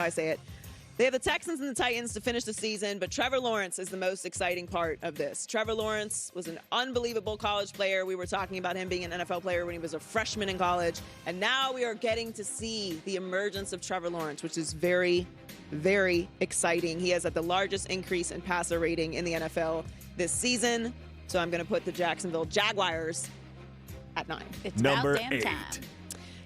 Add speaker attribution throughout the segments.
Speaker 1: I say it. They have the Texans and the Titans to finish the season, but Trevor Lawrence is the most exciting part of this. Trevor Lawrence was an unbelievable college player. We were talking about him being an NFL player when he was a freshman in college, and now we are getting to see the emergence of Trevor Lawrence, which is very, very exciting. He has had the largest increase in passer rating in the NFL this season, so I'm going to put the Jacksonville Jaguars at 9.
Speaker 2: It's
Speaker 3: Number
Speaker 2: about damn
Speaker 3: 8.
Speaker 2: time.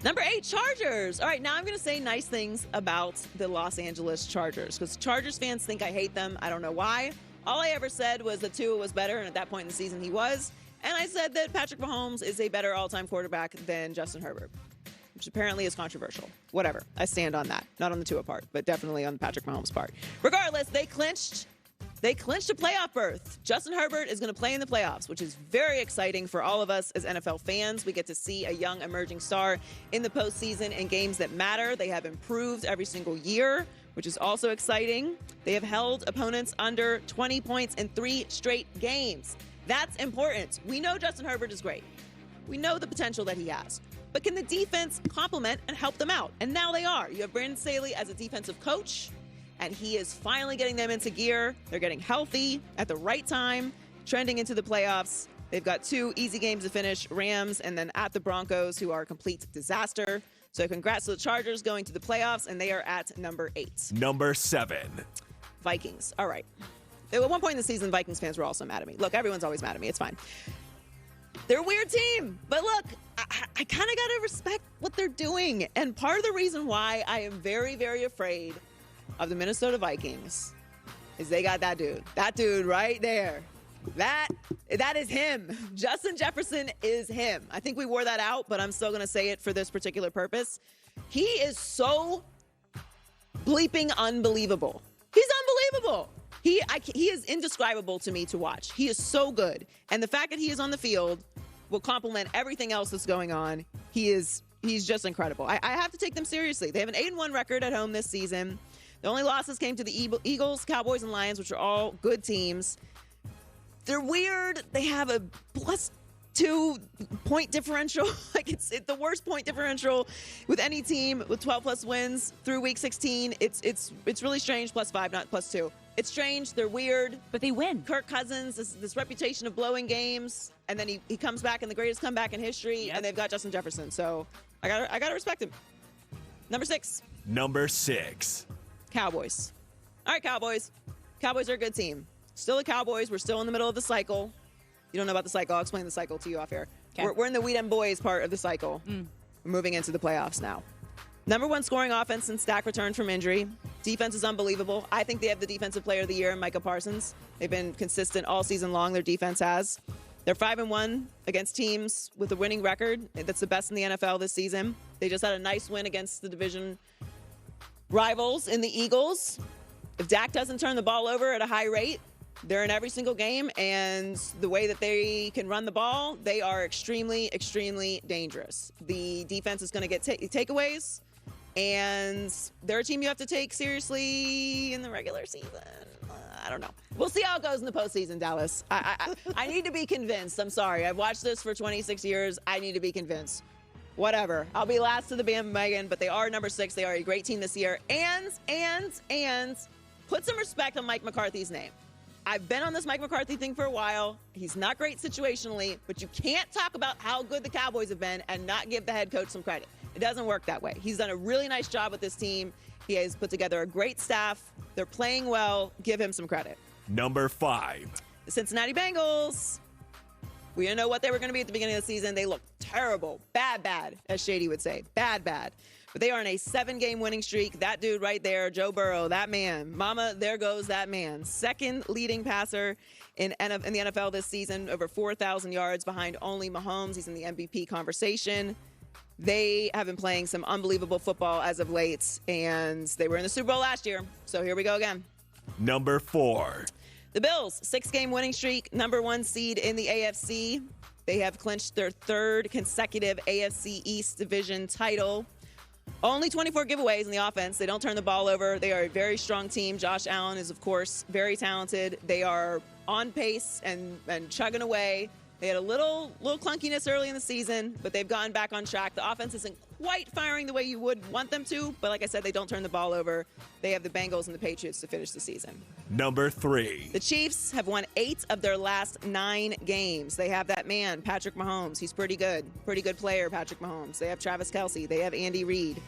Speaker 1: Number 8, Chargers. All right, now I'm going to say nice things about the Los Angeles Chargers because Chargers fans think I hate them. I don't know why. All I ever said was that Tua was better, and at that point in the season he was. And I said that Patrick Mahomes is a better all-time quarterback than Justin Herbert, which apparently is controversial. Whatever. I stand on that. Not on the Tua part, but definitely on the Patrick Mahomes part. Regardless, they clinched a playoff berth. Justin Herbert is going to play in the playoffs, which is very exciting for all of us as NFL fans. We get to see a young emerging star in the postseason in games that matter. They have improved every single year, which is also exciting. They have held opponents under 20 points in 3 straight games. That's important. We know Justin Herbert is great. We know the potential that he has. But can the defense complement and help them out? And now they are. You have Brandon Staley as a defensive coach, and he is finally getting them into gear. They're getting healthy at the right time, trending into the playoffs. They've got 2 easy games to finish, Rams and then at the Broncos, who are a complete disaster. So congrats to the Chargers going to the playoffs, and they are at number 8.
Speaker 3: Number 7.
Speaker 1: Vikings. All right. At one point in the season, Vikings fans were also mad at me. Look, everyone's always mad at me. It's fine. They're a weird team. But look, I kind of got to respect what they're doing. And part of the reason why I am very, very afraid of the Minnesota Vikings is they got that dude. That dude right there. That is him. Justin Jefferson is him. I think we wore that out, but I'm still going to say it for this particular purpose. He is so bleeping unbelievable. He's unbelievable. He is indescribable to me to watch. He is so good. And the fact that he is on the field will complement everything else that's going on. He's just incredible. I have to take them seriously. They have an 8-1 record at home this season. The only losses came to the Eagles, Cowboys, and Lions, which are all good teams. They're weird. They have a +2 point differential. Like it's the worst point differential with any team with 12+ wins through week 16. It's really strange. +5, not +2. It's strange. They're weird.
Speaker 2: But they win.
Speaker 1: Kirk Cousins, this reputation of blowing games, and then he comes back in the greatest comeback in history, and they've got Justin Jefferson. So I gotta respect him. Number 6.
Speaker 3: Number 6.
Speaker 1: Cowboys. All right, Cowboys. Cowboys are a good team. Still the Cowboys. We're still in the middle of the cycle. You don't know about the cycle. I'll explain the cycle to you off air.
Speaker 2: Okay.
Speaker 1: We're in the Weed and Boys part of the cycle. We're moving into the playoffs now. Number 1 scoring offense since Dak returned from injury. Defense is unbelievable. I think they have the defensive player of the year in Micah Parsons. They've been consistent all season long. Their defense has. They're 5-1 against teams with a winning record. That's the best in the NFL this season. They just had a nice win against the division rivals in the Eagles. If Dak doesn't turn the ball over at a high rate, they're in every single game, and the way that they can run the ball, they are extremely, extremely dangerous. The defense is going to get takeaways, and they're a team you have to take seriously in the regular season. I don't know. We'll see how it goes in the postseason, Dallas. I need to be convinced. I'm sorry. I've watched this for 26 years. I need to be convinced. Whatever. I'll be last to the bandwagon, but they are number 6. They are a great team this year. And put some respect on Mike McCarthy's name. I've been on this Mike McCarthy thing for a while. He's not great situationally, but you can't talk about how good the Cowboys have been and not give the head coach some credit. It doesn't work that way. He's done a really nice job with this team. He has put together a great staff. They're playing well. Give him some credit.
Speaker 3: Number 5.
Speaker 1: The Cincinnati Bengals. We didn't know what they were going to be at the beginning of the season. They look terrible. Bad, as Shady would say. Bad. But they are on a 7-game winning streak. That dude right there, Joe Burrow, that man. Mama, there goes that man. 2nd leading passer in the NFL this season, over 4,000 yards behind only Mahomes. He's in the MVP conversation. They have been playing some unbelievable football as of late, and they were in the Super Bowl last year. So here we go again.
Speaker 3: Number 4.
Speaker 1: The Bills, 6-game winning streak, number 1 seed in the AFC. They have clinched their 3rd consecutive AFC East division title. Only 24 giveaways in the offense. They don't turn the ball over. They are a very strong team. Josh Allen is, of course, very talented. They are on pace and chugging away. They had a little clunkiness early in the season, but they've gone back on track. The offense isn't quite firing the way you would want them to, but like I said, they don't turn the ball over. They have the Bengals and the Patriots to finish the season.
Speaker 3: Number 3.
Speaker 1: The Chiefs have won 8 of their last 9 games. They have that man, Patrick Mahomes. He's pretty good. Pretty good player, Patrick Mahomes. They have Travis Kelce. They have Andy Reid.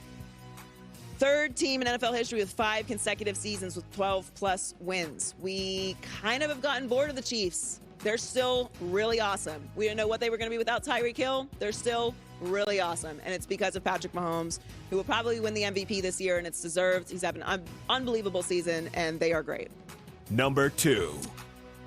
Speaker 1: Third team in NFL history with 5 consecutive seasons with 12-plus wins. We kind of have gotten bored of the Chiefs. They're still really awesome. We didn't know what they were going to be without Tyreek Hill. They're still really awesome, and it's because of Patrick Mahomes, who will probably win the MVP this year, and it's deserved. He's having an unbelievable season, and they are great.
Speaker 3: Number 2.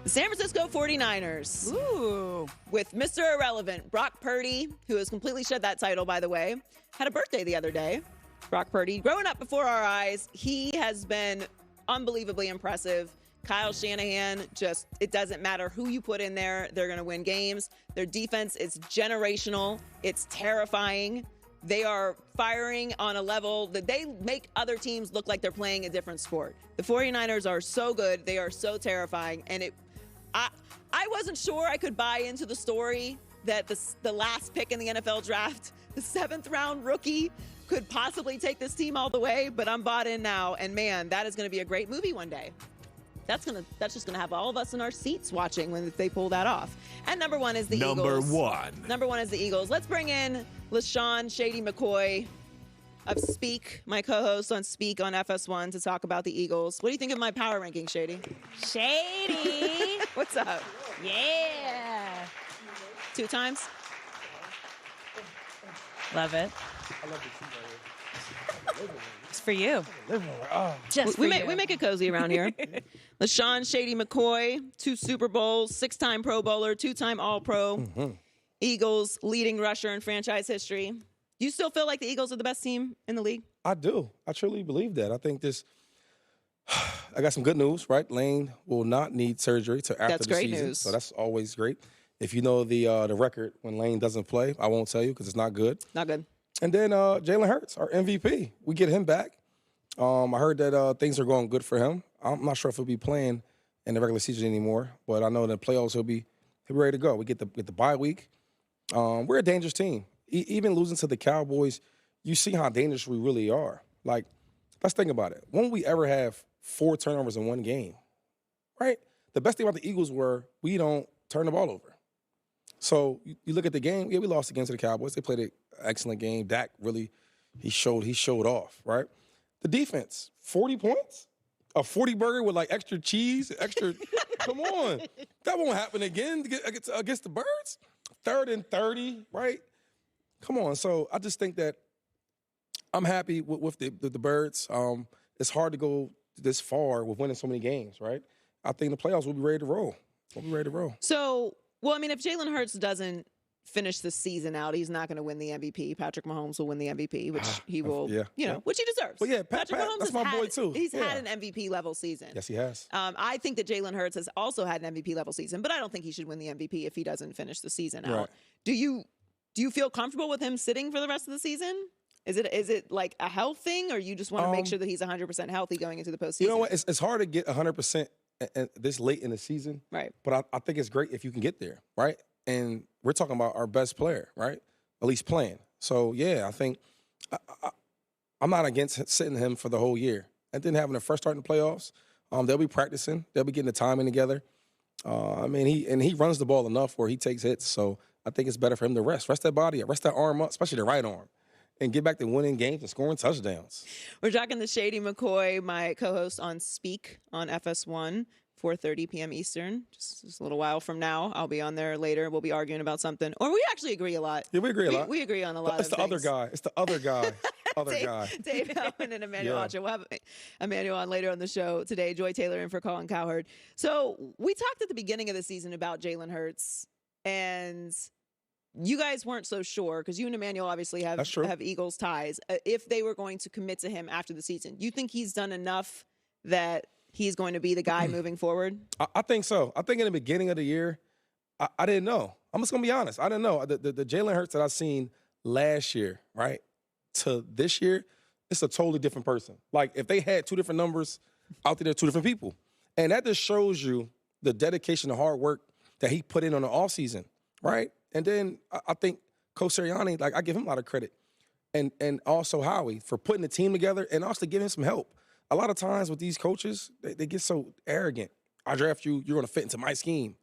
Speaker 1: The San Francisco 49ers. Ooh. With Mr. Irrelevant, Brock Purdy, who has completely shed that title, by the way, had a birthday the other day. Brock Purdy, growing up before our eyes, he has been unbelievably impressive. Kyle Shanahan, it doesn't matter who you put in there, they're going to win games. Their defense is generational. It's terrifying. They are firing on a level that they make other teams look like they're playing a different sport. The 49ers are so good. They are so terrifying. And I wasn't sure I could buy into the story that the last pick in the NFL draft, the 7th round rookie, could possibly take this team all the way, but I'm bought in now. And man, that is going to be a great movie one day. That's just gonna have all of us in our seats watching if they pull that off. And number 1 is the Eagles. Number 1 is the Eagles. Let's bring in LaShawn Shady McCoy of Speak, my co-host on Speak on FS1, to talk about the Eagles. What do you think of my power ranking, Shady?
Speaker 2: Shady.
Speaker 1: What's up?
Speaker 2: Yeah.
Speaker 1: 2 times?
Speaker 2: Love it.
Speaker 4: I love the team right here.
Speaker 2: It's for you. Just for
Speaker 1: we
Speaker 2: you.
Speaker 1: make it cozy around here. LaShawn Shady McCoy, 2 Super Bowls, 6-time Pro Bowler, 2-time All-Pro. Eagles leading rusher in franchise history. Do you still feel like the Eagles are the best team in the league?
Speaker 4: I do. I truly believe that. I think I got some good news, right? Lane will not need surgery till after
Speaker 1: That's
Speaker 4: the
Speaker 1: great
Speaker 4: season.
Speaker 1: news.
Speaker 4: So that's always great. If you know the record when Lane doesn't play, I won't tell you because it's not good.
Speaker 1: Not good.
Speaker 4: And then Jalen Hurts, our MVP. We get him back. I heard that things are going good for him. I'm not sure if he'll be playing in the regular season anymore, but I know in the playoffs he'll be ready to go. We get the bye week. We're a dangerous team. Even losing to the Cowboys, you see how dangerous we really are. Like, let's think about it. When we ever have 4 turnovers in one game, right? The best thing about the Eagles were we don't turn the ball over. So you look at the game. Yeah, we lost against the Cowboys. They played an excellent game. Dak really, he showed off, right? The defense, 40 points? A 40 burger with like extra cheese, extra, come on. That won't happen again against the Birds. 3rd and 30, right? Come on. So I just think that I'm happy with the Birds. It's hard to go this far with winning so many games, right? I think the playoffs will be ready to roll.
Speaker 1: So, well, I mean, if Jalen Hurts doesn't finish the season out, he's not going to win the MVP. Patrick Mahomes will win the MVP, which he will, which he deserves.
Speaker 4: Well, yeah,
Speaker 1: Patrick Mahomes
Speaker 4: that's my boy too.
Speaker 1: He's had an MVP level season.
Speaker 4: Yes, he has.
Speaker 1: I think that Jalen Hurts has also had an MVP level season, but I don't think he should win the MVP if he doesn't finish the season out.
Speaker 4: Right.
Speaker 1: Do you feel comfortable with him sitting for the rest of the season? Is it like a health thing, or you just want to make sure that he's 100% healthy going into the postseason?
Speaker 4: You know what? It's hard to get 100% this late in the season.
Speaker 1: Right.
Speaker 4: But I think it's great if you can get there, right? And we're talking about our best player, right? At least playing. So, yeah, I think I'm not against sitting him for the whole year. And then having a fresh start in the playoffs, they'll be practicing. They'll be getting the timing together. He runs the ball enough where he takes hits. So I think it's better for him to rest that body up, rest that arm up, especially the right arm, and get back to winning games and scoring touchdowns.
Speaker 1: We're talking to Shady McCoy, my co-host on Speak on FS1, 4:30 p.m. Eastern. Just a little while from now. I'll be on there later. We'll be arguing about something. Or we actually agree a lot.
Speaker 4: Yeah, we agree a lot.
Speaker 1: We agree on a lot
Speaker 4: It's
Speaker 1: of
Speaker 4: the
Speaker 1: things.
Speaker 4: It's the other guy.
Speaker 1: Dave Allen and Emmanuel Acho. We'll have Emmanuel on later on the show today. Joy Taylor in for Colin Cowherd. So we talked at the beginning of the season about Jalen Hurts, and you guys weren't so sure because you and Emmanuel obviously have Eagles ties. If they were going to commit to him after the season, you think he's done enough that he's going to be the guy moving forward?
Speaker 4: I think so. I think in the beginning of the year, I didn't know. I'm just going to be honest. I didn't know. The Jalen Hurts that I seen last year, right, to this year, it's a totally different person. Like, if they had 2 different numbers out there, 2 different people. And that just shows you the dedication, the hard work that he put in on the offseason, right? And then I think Coach Sirianni, like, I give him a lot of credit. and also Howie for putting the team together and also giving him some help. A lot of times with these coaches, they get so arrogant. I draft you, you're going to fit into my scheme.